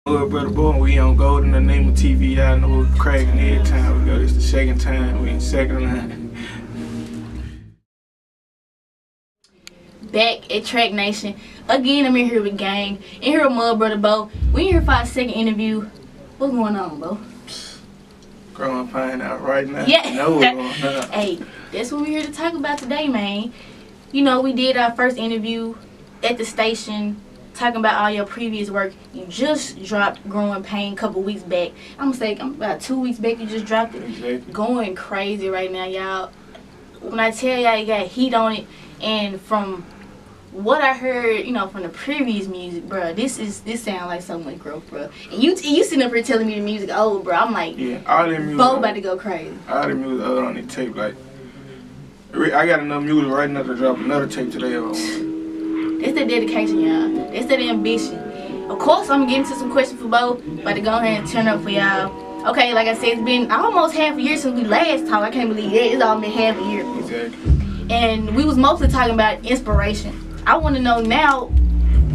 MudBrudda Bo, and we on gold in the name of TV. Y'all know we're cracking every time we go. This the second time. We in second line. Back at Track Nation. Again, I'm in here with gang. In here with MudBrudda Bo. We in here for our second interview. What's going on, Bo? Growing pine out right now. Yeah. Know what's going on. Hey, that's what we're here to talk about today, man. You know, we did our first interview at the station, talking about all your previous work. You just dropped Growing Pain a couple weeks back. I'm about 2 weeks back you just dropped it. Exactly. Going crazy right now, y'all. When I tell y'all you got heat on it, and from what I heard, you know, from the previous music, bro, this sound like so much growth, bro. And you sitting up here telling me the music old, bro. I'm like, yeah, all that music. Bo about to go crazy. All the music on the tape, like, I got enough music right now to drop another tape today. That's the dedication, y'all. That's the ambition. Of course, I'm getting to some questions for Bo, but to go ahead and turn up for y'all. Okay, like I said, it's been almost half a year since we last talked. I can't believe it. It's all been half a year. Exactly. And we was mostly talking about inspiration. I want to know now,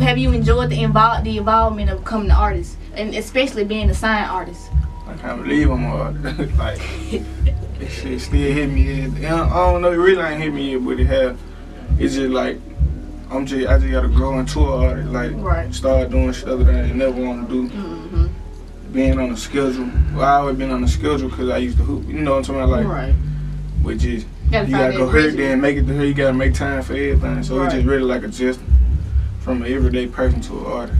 have you enjoyed the involvement of becoming an artist, and especially being a signed artist? I can't believe I'm an artist. Like, it shit still hit me. I don't know, it really ain't hit me yet, but it have. It's just like, I just gotta grow into an artist. Like, right. Start doing shit other than I never want to do. Mm-hmm. Being on a schedule. Well, I always been on a schedule because I used to hoop. You know what I'm talking about? Like, right. Which is, you gotta go here, then make it to here. You gotta make time for everything. So right. It's just really like adjusting from an everyday person to an artist.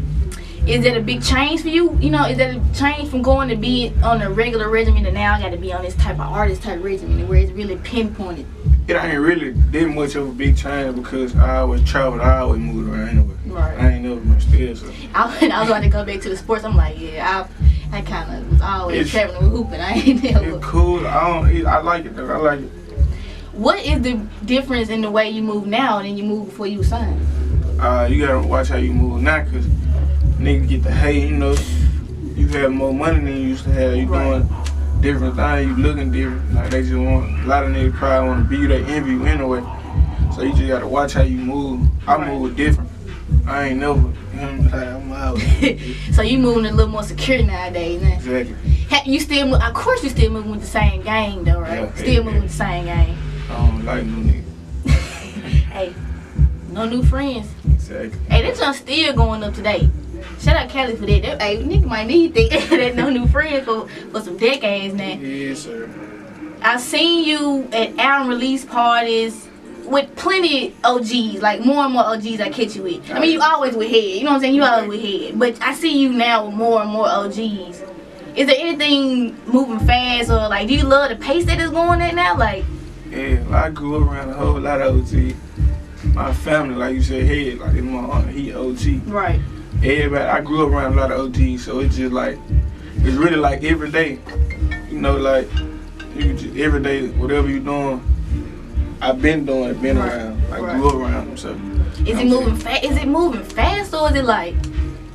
Is that a big change for you? You know, is that a change from going to be on a regular regimen to now I got to be on this type of artist type regimen where it's really pinpointed? It ain't really that much of a big change because I always traveled, I always moved around anyway. Right. I ain't never been still, so. I was about to go back to the sports. I'm like, yeah, I kind of was always traveling with hooping. I ain't never. It's cool. I like it though. I like it. What is the difference in the way you move now than you moved before you was signed? You gotta watch how you move now, cause niggas get the hate. You know, you have more money than you used to have. You doing different things. You looking different. Like they just want. A lot of niggas probably want to be you. They envy you anyway. So you just gotta watch how you move. I move different. I ain't never. I'm out. So you moving a little more secure nowadays, man. Exactly. You still move, of course you still moving with the same gang though, right? Yeah, still moving with the same gang. I don't like new niggas. Hey, no new friends. Exactly. Hey, that junk still going up today. Shout out Cali for that. Hey, nigga might need that no new friends for some decades now. Yes, sir. I've seen you at album release parties with plenty OGs, like more and more OGs I catch you with. I mean, you always with head, you know what I'm saying? You always with head. But I see you now with more and more OGs. Is there anything moving fast, or like, do you love the pace that is going at now? Like, yeah, I grew up around a whole lot of OGs. My family, like you said, head, like my aunt, he OG. right. Everybody, I grew up around a lot of OGs, so it's just like, it's really like every day. You know, like, you just, every day, whatever you doing, I've been doing it, been around. I grew up around them, so. Is it moving fast? Is it moving fast, or is it like?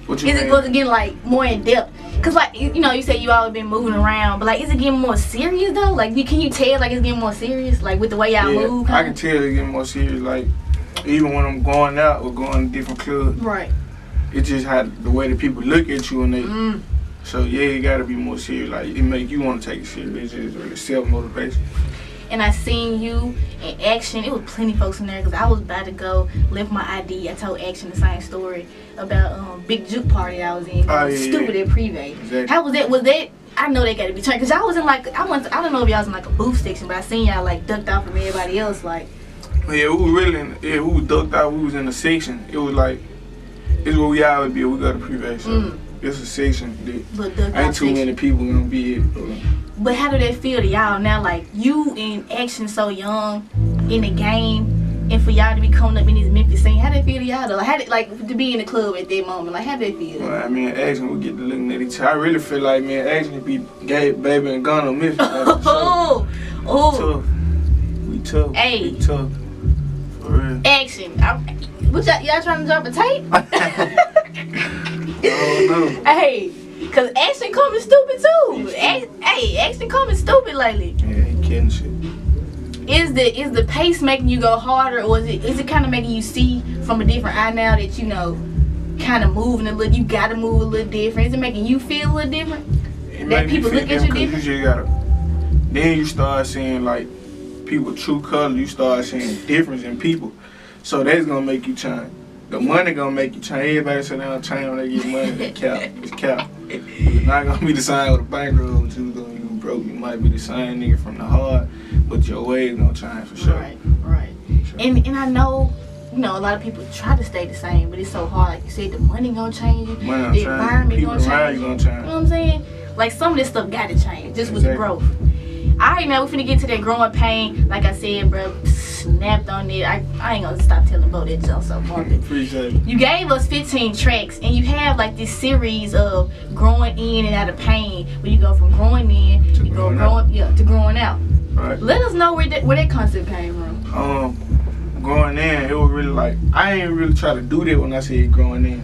What you is it going to get like more in depth? Cause like you know, you say you always been moving around, but like, is it getting more serious though? Like, can you tell like it's getting more serious, like with the way y'all move? I can tell it's getting more serious. Like, even when I'm going out or going to different clubs, right? It's just how the way that people look at you and they. So yeah, it gotta be more serious. Like, it make you want to take it serious. It's really self-motivation. And I seen you in Action. It was plenty folks in there because I was about to go lift my ID. I told Action the same story about big juke party I was in. Stupid at Privé. Exactly. How was that? Was that? I know they gotta be turned because I was in like I don't know if y'all was in like a booth section, but I seen y'all like ducked out from everybody else. Like, yeah, we were really we was ducked out. We was in the section. It was like, it's where we always be. We go to Privé, so it's a section that ain't too many people gonna be here. But how do that feel to y'all now? Like, you in Action so young in the game, and for y'all to be coming up in this Memphis scene, how did it feel to y'all though? Like, how did, like, to be in the club at that moment? Like, how did it feel? Well, I mean, Action, we get to looking at each other. I really feel like, man, Action be gay, baby, and gun on Memphis. Oh, We tough. Hey. We tough. For real. Action. What y'all trying to drop a tape? I don't know. Hey, cause Action coming stupid too. Hey, Action coming stupid lately. Yeah, he killing shit. Is the pace making you go harder, or is it kind of making you see from a different eye now that you know kind of moving a little, you gotta move a little different? Is it making you feel a little different? That people look at you different? You just gotta, then you start seeing like people true color, you start seeing difference in people. So that's gonna make you change. The money gonna make you change. Everybody sit down and change when they get money. It's cap. It's cap. It's not gonna be the same with a bankroll. But you broke. You might be the same nigga from the heart, but your ways gonna change for sure. Right. Sure. And I know, you know, a lot of people try to stay the same, but it's so hard. Like you said, the money gonna change you. The environment gonna change you. You know what I'm saying? Like some of this stuff gotta change just with the growth. Alright, man, we finna get to that growing pain. Like I said, bro, snapped on it. I ain't gonna stop telling about that jump so much. Appreciate it. You gave us 15 tracks, and you have like this series of growing in and out of pain, where you go from growing in, to growing out. Right. Let us know where that concept came from. Growing in, it was really like, I ain't really try to do that when I said growing in.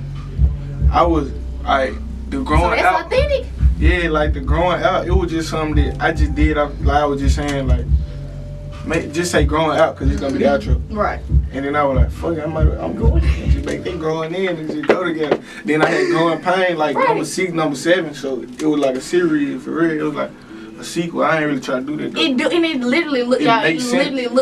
The growing so that's out. Authentic? Yeah, like the growing out, it was just something that I just did. I was just saying like, just say growing out because it's gonna be the outro. Right. And then I was like, fuck it, I'm going in. Just make them growing in and just go together. Then I had growing pain, like number 6, number 7. So it was like a series for real. It was like a sequel. I ain't really try to do that. It literally looked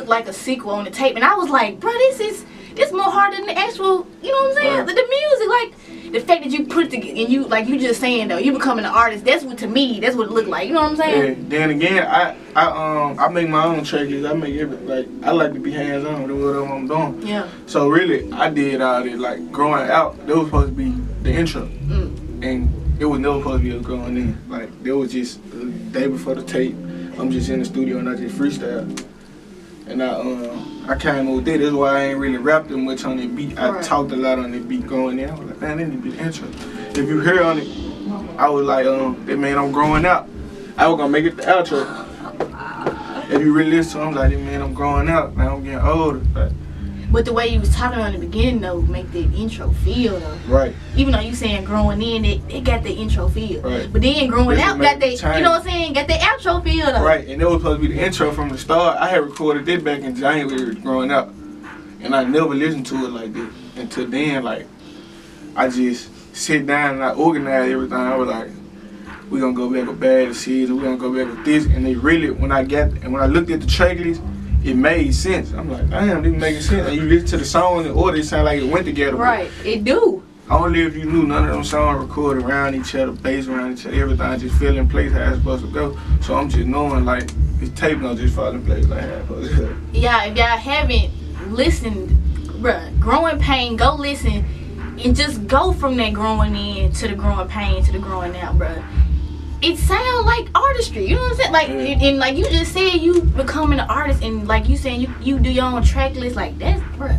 like a sequel on the tape, and I was like, bro, this more harder than the actual. You know what I'm saying? Right. The music, like. The fact that you put it together, and you, like you just saying though, you becoming an artist, that's what, to me, that's what it looked like. You know what I'm saying? Yeah. Then again, I make my own tracks. I make everything. Like, I like to be hands on with whatever I'm doing. Yeah. So really, I did all that. Like, growing out, that was supposed to be the intro. And it was never supposed to be a growing in. Like, there was just the day before the tape, I'm just in the studio and I just freestyle. And I came with that. That's why I ain't really rapped that much on that beat. I talked a lot on that beat going in. I was like, man, that need to be the intro. If you hear on it, I was like, that man, I'm growing out. I was gonna make it the outro. If you really listen to it, I'm like, man, I'm growing out. Man, I'm getting older. Like, but the way you was talking on the beginning though, make that intro feel though. Right. Even though you saying growing in, it got the intro feel. Right. But then growing out got that, you know what I'm saying, got the outro feel though. Right, and it was supposed to be the intro from the start. I had recorded it back in January growing up. And I never listened to it like this. Until then, like, I just sit down and I organize everything. I was like, we gonna go back with Bad Season, we gonna go back with this. And they really, when I looked at the track list, it made sense. I'm like, damn, this making sense. And you listen to the song in the order, it sound like it went together. Right, it do. Only if you knew none of them songs recorded around each other, bass around each other, everything just fell in place how it's supposed to go. So I'm just knowing like this tape gonna just fall in place like how it's supposed to go. Yeah, if y'all haven't listened, bruh, Growing Pain, go listen and just go from that growing in to the growing pain to the growing out, bruh. It sounds like artistry, you know what I'm saying? Like, and like you just said, you becoming an artist, and like you saying you do your own track list, like that's, bruh,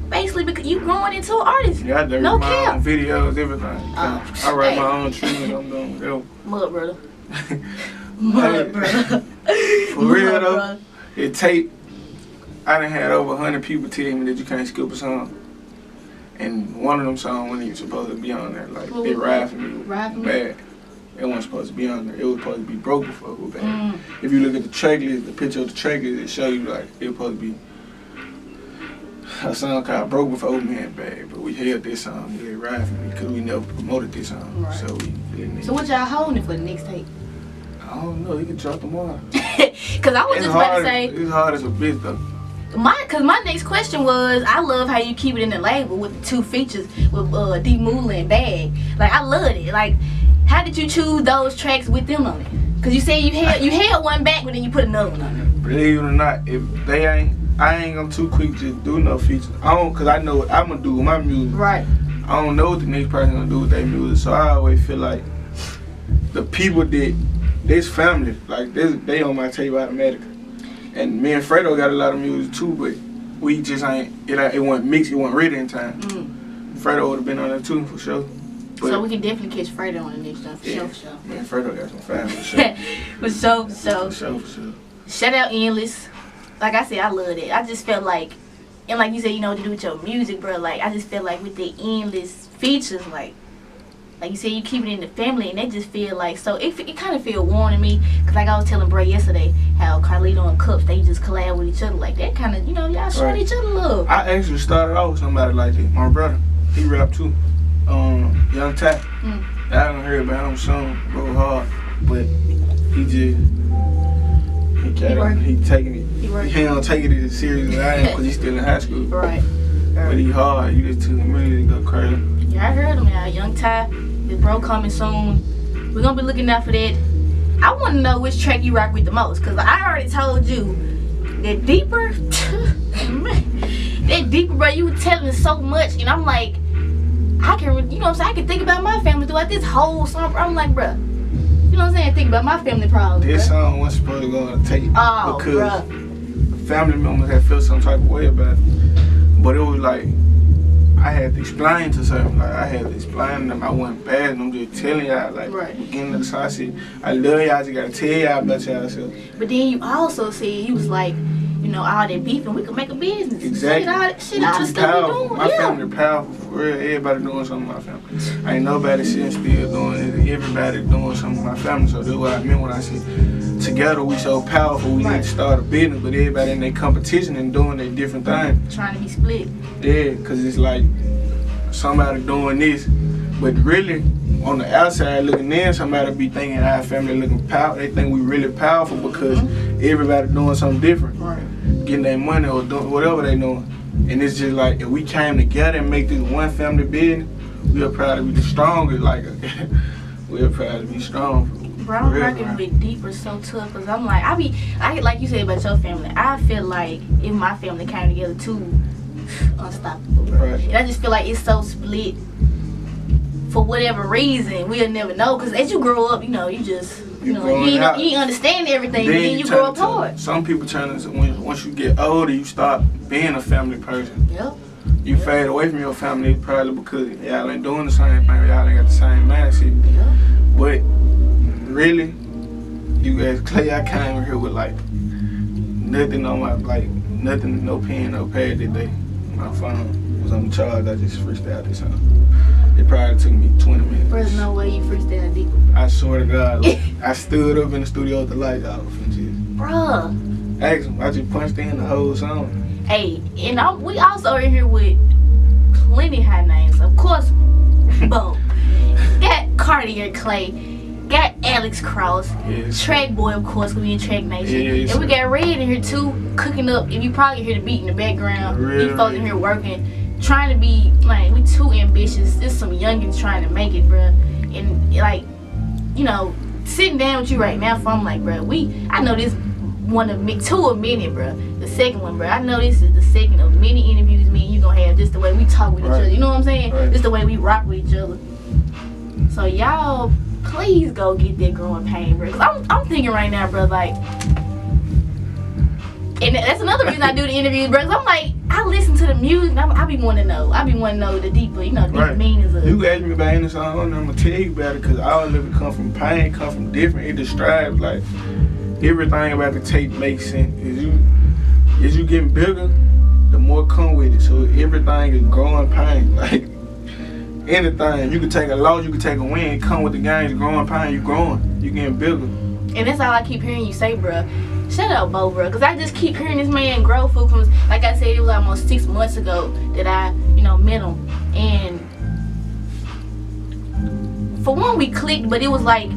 basically because you growing into an artist. Yeah, I do my own videos, everything. I write my own tunes, I'm doing Mudbrudda. Mudbrudda. For real though, it tape. I done had over 100 people tell me that you can't skip a song, and one of them songs wasn't even supposed to be on there. Like, they ride for me bad. It wasn't supposed to be on there. It was supposed to be broke before it was bad. If you look at the track list, the picture of the track list, it show you like it was supposed to be a song called Broke Before Man Bad, but we held this song, They Ride For Me, because we never promoted this song. Right. So we didn't. So what y'all holding for the next tape? I don't know, you can drop them on. Because I was just about to say. It's hard as a bitch though. Cause my next question was, I love how you keep it in the label with the 2 features with D Moolah and Bag. Like, I loved it. Like, how did you choose those tracks with them on it? Cause you said you held one back, but then you put another one on it. Believe it or not, if they ain't, I ain't gonna too quick to do no features. Cause I know what I'm gonna do with my music. Right. I don't know what the next person gonna do with their music, so I always feel like the people that this family, like they on my tape automatically. And me and Fredo got a lot of music too, but we just ain't, it wasn't mixed, it wasn't ready in time. Fredo would have been on there too, for sure. But so we can definitely catch Fredo on the next one, for sure. Me and Fredo got some fire, for sure. For sure. Shout out Nless. Like I said, I love it. I just felt like, and like you said, you know what to do with your music, bro. Like, I just felt like with the Nless features, like you said, you keep it in the family, and they just feel like, so it kind of feel warm to me. Cause like I was telling Bray yesterday, how Carlito and Cups, they just collab with each other, like that kind of, you know, y'all showing each other love. I actually started off with somebody like that. My brother, he rap too. Young Ty. I haven't heard about him soon, go hard, but he taking it. He don't take it as serious as I am because he's still in high school. Right. But he hard. You just took him really to go crazy. Yeah, I heard him, y'all. Young Ty, his bro coming soon. We're gonna be looking out for that. I want to know which track you rock with the most, cause I already told you that Deeper, that Deeper, bro. You were telling so much, and I'm like, I can, you know what I'm saying? I can think about my family throughout this whole song. I'm like, bro, you know what I'm saying? Think about my family problems. This bruh. song wasn't supposed to go on tape because bruh. family members had felt some type of way about it, but it was like. I had to explain to something, like I had to explain to them I wasn't bad and I'm just telling y'all, like, beginning of the song, I said, I love y'all, I just gotta tell y'all about y'all. But then you also said, you was like, you know, all that beefing, we could make a business. Exactly. All the stuff we doing. My family powerful, for real, everybody doing something in my family. Ain't nobody sitting still doing it, everybody doing something in my family, so that's what I meant when I said, together we so powerful, we need to start a business, but everybody in their competition and doing their different things. Trying to be split. Yeah, because it's like somebody doing this, but really on the outside looking in, somebody be thinking our family looking powerful. They think we really powerful because everybody doing something different, getting their money or doing whatever they doing. And it's just like if we came together and make this one family business, we'll probably be the strongest. Like we'll probably be strong. Bro, I'm working with Deeper so tough because I'm like, I like you said about your family. I feel like if my family came together too, unstoppable, bro. And I just feel like it's so split for whatever reason. We'll never know because as you grow up, you know, you just, you ain't understand everything. Then you grow apart. Some people turn into, once you get older, you start being a family person. Yep. You fade away from your family probably because y'all ain't doing the same thing. Y'all ain't got the same mindset. Yep. But really, you guys, Clay, I came here with like nothing on my, like nothing, no pen, no pad that day. My phone was on the charge. I just freestyled this song. It probably took me 20 minutes. There's no way you freestyle Deeper. I swear to God, like, I stood up in the studio with the lights off and just. Bruh. Ask him. I just punched in the whole song. Hey, and we also in here with plenty high names. Of course, Bo. Got Cartier Clay. Got Alex Cross, Track Boy, of course, we in Track Nation. And we got Red in here too, cooking up. If you probably hear the beat in the background, these folks in here working, trying to be, like, we too ambitious. There's some youngins trying to make it, bruh. And, like, you know, sitting down with you right now, I'm like, bruh, I know this one of two of many, bruh. The second one, bruh, I know this is the second of many interviews me and you gonna have, just the way we talk with each other. You know what I'm saying? Just the way we rock with each other. So y'all, please go get that growing pain, bro. Cause I'm thinking right now, bro, like, and that's another reason I do the interviews, bro. Cause I'm like, I listen to the music, and I be wanting to know. I be wanting to know the deeper, you know, deeper meanings of it. You ask me about any song, I'm gonna tell you about it, cause all of it come from pain, come from different. It describes like everything about the tape makes sense. As you getting bigger, the more come with it. So everything is growing pain, like. Anything, you can take a loss, you can take a win, come with the game, growing pain, you growing, you getting bigger. And that's all I keep hearing you say, bruh. Shout out Bo, bruh, because I just keep hearing this man grow from, like I said, it was almost 6 months ago that I, you know, met him. And for one, we clicked, but it was like,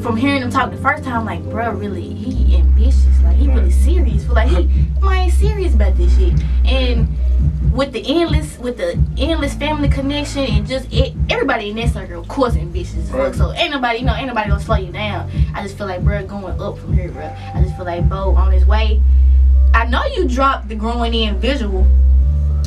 from hearing him talk the first time, like, bruh, really, he ambitious, like, he really serious. Like, he ain't serious about this shit. And with the endless family connection and just everybody in that circle, of course, ambitious. So ain't nobody gonna slow you down. I just feel like, bro, going up from here, bro. I just feel like Bo on his way. I know you dropped the growing in visual.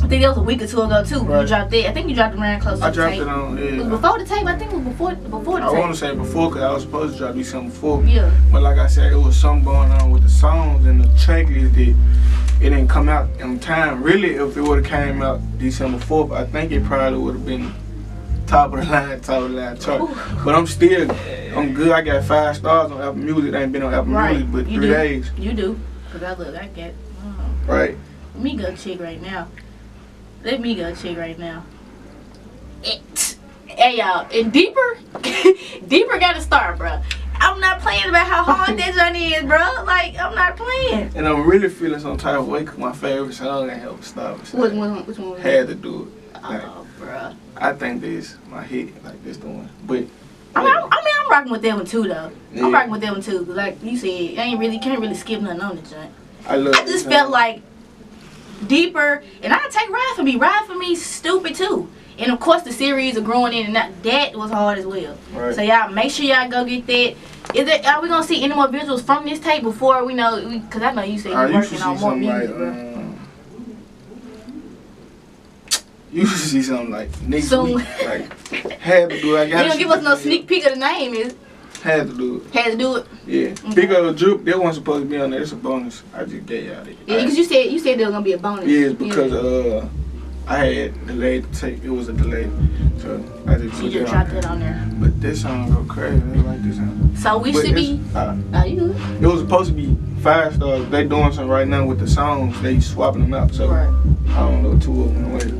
I think that was a week or two ago too. You dropped that. I think you dropped it around close to the tape. I dropped it on. Yeah. It was before the tape. I think it was before the tape. I want to say before because I was supposed to drop these something before. Yeah. But like I said, it was something going on with the songs and the checklist that it didn't come out in time. Really, if it would have came out December 4th, I think it probably would have been top of the line chart. Ooh. But I'm good. I got 5 stars on Apple Music. I ain't been on Apple Music but 3 days. You do. Because I get. Right. Let me go check right now. Hey y'all, and Deeper got to start, bro. I'm not playing about how hard that journey is, bro. Like, I'm not playing. And I'm really feeling some type of way because my favorite song ain't help stop. Which one? Had to do it. Oh, bro. I think this my hit, like this the one. But I mean, I'm rocking with that one too, though. Yeah. I'm rocking with that one too, cause like you said, can't really skip nothing on the joint. I just felt like deeper, and I take Ride For Me. Ride For Me, stupid too. And of course, the series are growing in, and that was hard as well. Right. So y'all make sure y'all go get that. Are we gonna see any more visuals from this tape before we know? Cause I know you said you're working on more music, bro. You should see something like next Soon. week. Like, had to do it. I You gotta don't give us no sneak peek of the name, is it? Had to do it. Had to do it. Yeah. Okay. Big old Droop, that wasn't supposed to be on there. It's a bonus. I just gave y'all that. Yeah, because you said there was gonna be a bonus. Yeah, it's because I had delayed the tape. It was a delay. So I just So put you it just on dropped there. it on there. But this song go crazy. I like this song. So we But should it's- be. Oh, you good? It was supposed to be 5 stars. They doing something right now with the songs. They swapping them out. So Right. I don't know, 2 of them away.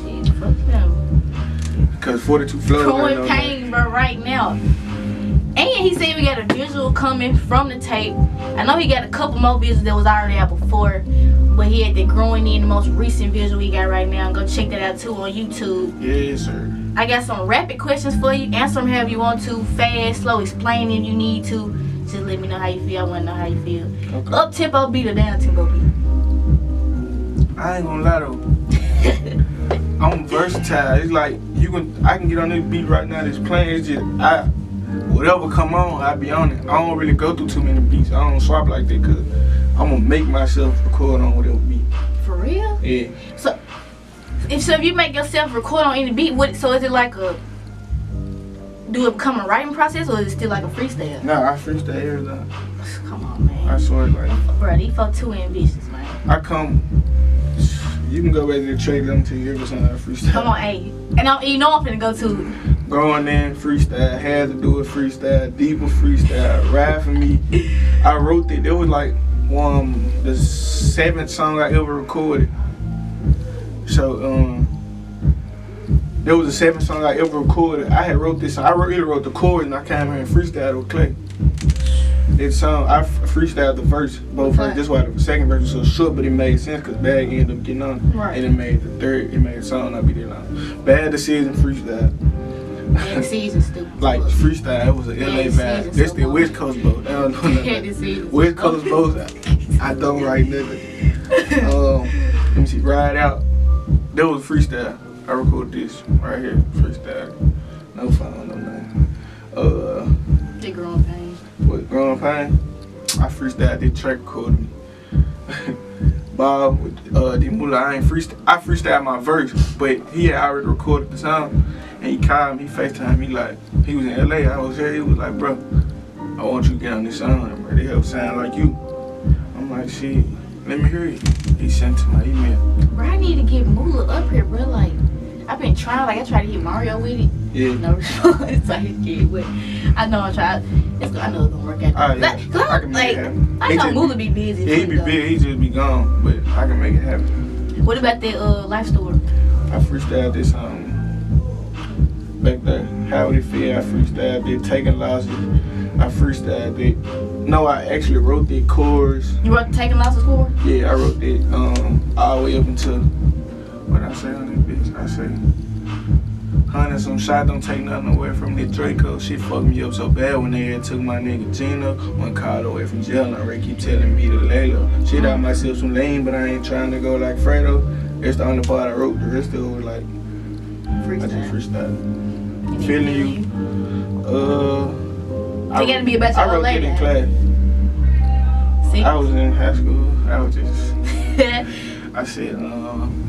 Shit, fuck them. Because 42 flows. Growing pain, bro, right now. And he said we got a visual coming from the tape. I know he got a couple more visuals that was already out before, but he had the growing in the most recent visual he got right now. Go check that out too on YouTube. Yes, sir. I got some rapid questions for you. Answer them however you want to. Fast, slow, explain if you need to. Just let me know how you feel. I want to know how you feel. Okay. Up tempo beat or down tempo beat? I ain't gonna lie though. I'm versatile. It's like I can get on this beat right now that's playing. It's just whatever come on, I be on it. I don't really go through too many beats. I don't swap like that because I'm gonna make myself record on whatever beat. For real? Yeah. So if you make yourself record on any beat, so is it like do it become a writing process or is it still like a freestyle? Nah, I freestyle everything. Come on, man. I swear, like Bro, these folks too ambitious, man. You can go back to the track until you ever something I freestyle. Come on, hey. And you know I'm finna go to Going in, freestyle, had to do it freestyle, deeper freestyle, Ride For Me. I wrote it. It was like the 7th song I ever recorded. So there was the 7th song I ever recorded. I had wrote this song. I really wrote the chorus and I came here and freestyled with Clay. This song, I freestyled the verse, both verses. That's why the second verse was so short, but it made sense because Bag ended up getting on. Right. And it made the song not be that long. Bad Decision freestyle. Bad Decision stupid. Like freestyle, it was an LA vibe. Decision That's so the West Coast boat. I don't know Bad nothing. Decision. West Coast boat, I don't write nothing. Let me see, Ride Out. That was freestyle. I recorded this right here, freestyle. No phone, no nothing. They growing pain. With Growing Pain, I freestyled this track recording. Bob with the Mula, I freestyled my verse, but he had already recorded the song, and he called me, he FaceTimed me like he was in LA. I was here. He was like, bro, I want you to get on this song, bro. They help sound like you. I'm like, shit, let me hear it. He sent to my email. Bro, I need to get Mula up here, bro. Like, I've been trying. Like, I tried to hit Mario with it. Yeah. No response. I hit kid, but I know I'm trying. I know it's gonna work out. Oh, yeah. I can make it happen. I know Mula be busy. Yeah, he be big. He just be gone, but I can make it happen. What about that life story? I freestyled this back there. How would it feel? I freestyled it. Taking losses. I freestyled it. No, I actually wrote the chorus. You wrote Taking Losses chorus? Yeah, I wrote it all the way up until what I say on this bitch. I say, honey, some shot don't take nothing away from the Draco. Shit fucked me up so bad when they had took my nigga Gina. One called away from jail and I already keep telling me to lay low. Shit out myself some lane, but I ain't trying to go like Fredo. That's the only part I wrote. The rest of it was like I just freestyle. Feeling you. You gotta be a better I wrote it in class. See? I was in high school. I was just I said,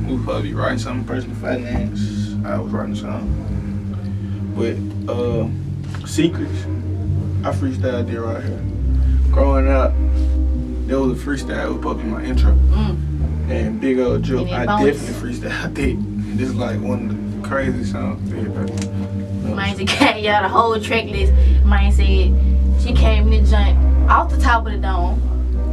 we probably be writing something personal finance. I was writing something. But Secrets, I freestyled there right here. Growing up, there was a freestyle. It was supposed to be my intro. And Big Old Joke, I definitely freestyled it. This is like one of the crazy songs. Mine just gave y'all the whole track list. Mine said she came in the joint off the top of the dome.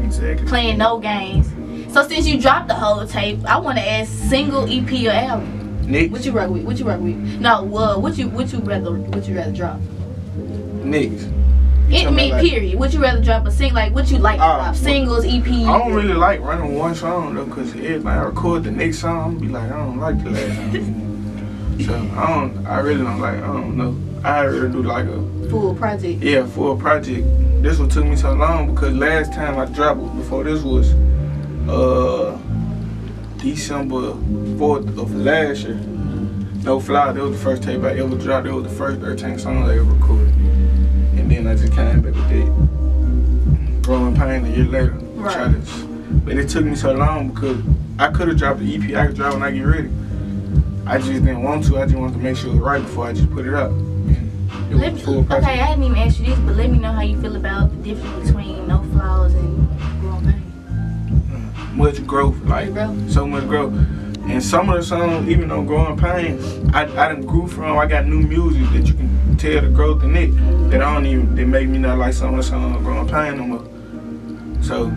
Exactly. Playing no games. So since you dropped the whole tape, I want to ask single, EP, or album. Nicks. What you rock with? No, what you rather drop? Nicks. Period. Would you rather drop a single? Like, what you like to drop? Singles, EP? I don't really like running one song though, cause every time I record the next song, I be like, I don't like the last song. So I really don't like, I don't know. I really do like a full project. Yeah, full project. This one took me so long because last time I dropped before this was December 4th of last year. No Fly, that was the first tape I ever dropped. That was the first 13 songs I ever recorded. And then I just came back with that Growing Pain a year later. Right. But it took me so long because I could have dropped the EP. I could drop when I get ready. I just didn't want to. I just wanted to make sure it was right before I just put it out. Okay, I didn't even ask you this, but let me know how you feel about the difference between No Flaws and Growing Pain. Much growth, like so much growth. And some of the songs, even though Growing Pain, I done grew from. I got new music that you can tell the growth in it. That that make me not like some of the songs on Growing Pain no more. So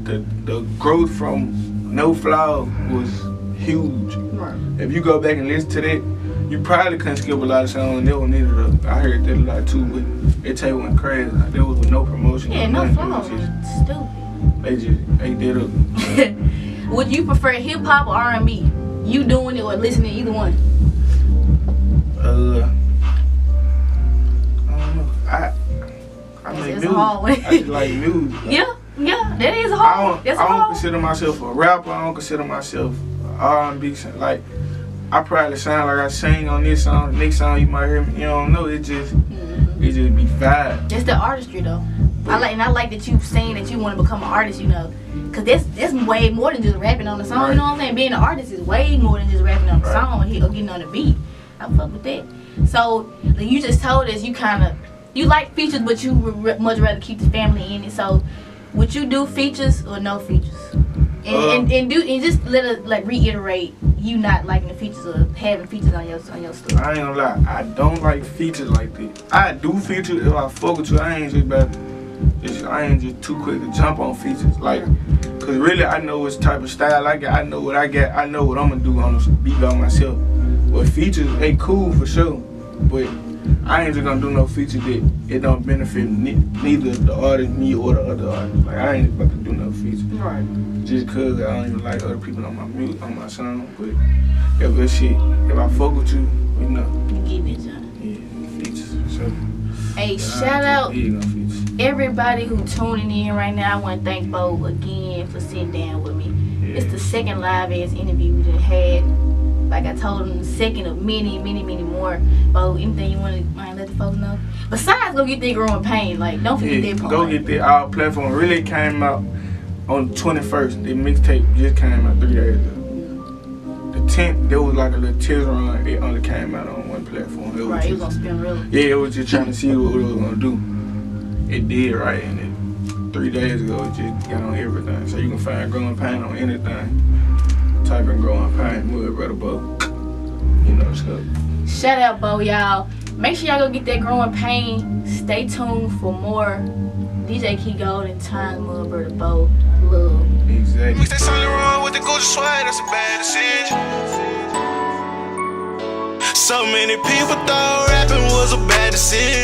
the growth from No Flaw was huge. Right. If you go back and listen to that, you probably couldn't skip a lot of songs and they were needed up. I heard that a lot too, but it tape went crazy. Like, there was no promotion. Yeah, No Flaws was stupid. They did up. Would you prefer hip hop or R&B? You doing it or listening to either one? I don't know. I make music. I just like music. Yeah, that is hard. I don't consider myself a rapper. I don't consider myself R&B. Like, I probably sound like I sing on this song. The next song you might hear me. You don't know. It just be vibe. That's the artistry though. I like that you saying that you want to become an artist. You know, cause that's way more than just rapping on the song. Right. You know what I'm saying? Being an artist is way more than just rapping on the song or getting on the beat. I fuck with that. So like you just told us you like features, but you would much rather keep the family in it. So would you do features or no features? And just let us like reiterate you not liking the features or having features on your stuff. I ain't gonna lie, I don't like features like that. I do features if I fuck with you. I ain't just too quick to jump on features. Like, cause really I know what type of style I got. I know what I got. I know what I'm gonna do on the beat by myself. But features, they cool for sure. But I ain't just gonna do no feature that it don't benefit neither the artist, me, or the other artist. Like, I ain't about to do no feature. Right. Just cause I don't even like other people on my music, on my song. But if I fuck with you, you know. You give it, John. Yeah, features. So. Hey, shout out everybody who tuning in right now. I want to thank Bo again for sitting down with me. Yeah. It's the second live ass interview we just had. Like I told him, the second of many more. Bo, anything you want to let the folks know? Besides, go get that Growing Pain. Like, don't forget that part. Go get that. Our platform really came out on the 21st. The mixtape just came out 3 days ago. The 10th, there was like a little teaser run. It only came out on one platform. It was gonna spin really. Yeah, it was just trying to see what it was gonna do. It did right, and then 3 days ago it just got on everything. So you can find Growing Pain on anything. Type in Growing Pain, MudBrudda Bo. You know what's up. Shout out Bo, y'all. Make sure y'all go get that Growing Pain. Stay tuned for more DJ Key Gold and Time MudBrudda Bo. Love. Exactly. Mix that solid wrong with the Gucci swag, that's a bad decision. So many people thought rapping was a bad decision.